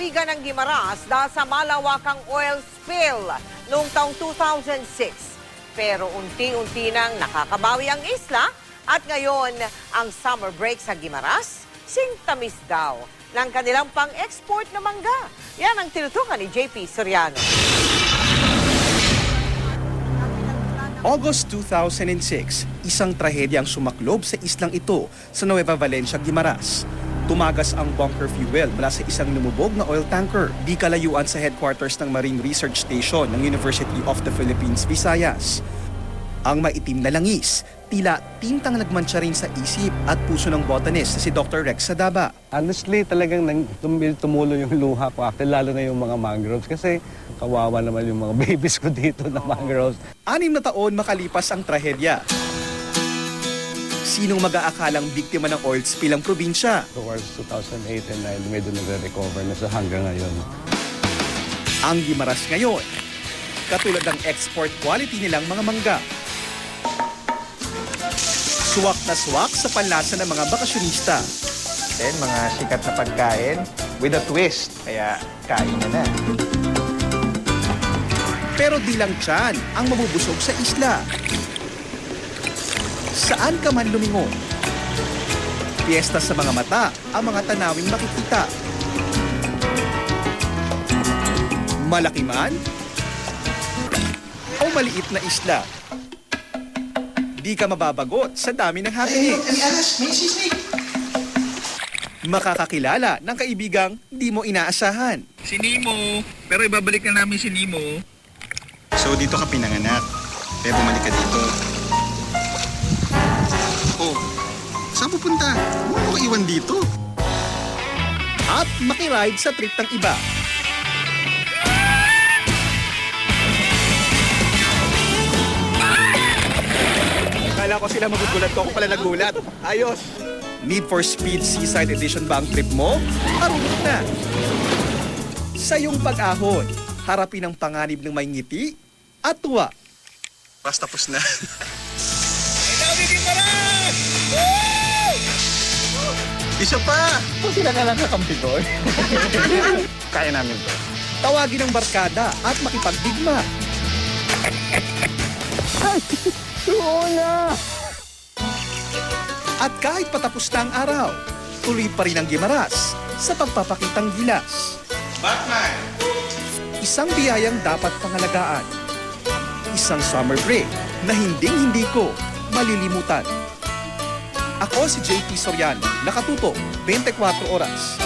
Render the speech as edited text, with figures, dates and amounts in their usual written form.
lalawigan ng Guimaras dahil sa malawakang oil spill noong taong 2006. Pero unti-unti nang nakakabawi ang isla at ngayon ang summer break sa Guimaras, singtamis daw ng kanilang pang-export na mangga. Yan ang tinutukan ni JP Soriano. August 2006, isang trahedyang sumaklob sa islang ito sa Nueva Valencia, Guimaras. Tumagas ang bunker fuel mula sa isang lumubog na oil tanker di kalayuan sa headquarters ng Marine Research Station ng University of the Philippines, Visayas. Ang maitim na langis, tila tintang nagmantsa rin sa isip at puso ng botanist na si Dr. Rex Sadaba. Honestly, talagang tumulo yung luha ko. Actually, lalo na yung mga mangroves kasi kawawa naman yung mga babies ko dito na mangroves. 6 na taon makalipas ang trahedya. Sinong mag-aakalang biktima ng oil spill ang probinsya? Towards 2008 and 9, medyo nagre-recover na sa hanggang ngayon. Ang Guimaras ngayon, katulad ng export quality nilang mga mangga. Suwak na suwak sa panlasa ng mga bakasyonista. Then, mga sikat na pagkain with a twist. Kaya, kain na. Pero di lang tiyan ang mabubusog sa isla. Saan ka man lumingon, piyesta sa mga mata ang mga tanawing makikita. Malaki man o maliit na isla, di ka mababagot sa dami ng happenings. Makakakilala ng kaibigang di mo inaasahan. Si Nemo. Pero ibabalik na namin si Nemo. So dito ka pinanganak, kaya bumalik ka dito. Oh, saan pupunta? Huwag mo iwan dito. At makiride sa trip ng iba. Akala ko sila magugulat ko. Ako pala nagulat. Ayos. Need for Speed Seaside Edition ba ang trip mo? Marunong na! Sa iyong pag-ahon, harapin ang panganib ng may ngiti at tuwa. Pas tapos na. Isa pa! Kung sila na lang kakampi ko. Kaya namin to. Tawagin ang barkada at makipagdigma. At kahit patapos na ang araw, tuloy pa rin ang Guimaras sa pagpapakitang gilas. Batman! Isang biyayang dapat pangalagaan. Isang summer break na hinding-hindi ko malilimutan. Ako si JP Soriano, nakatutok 24 oras.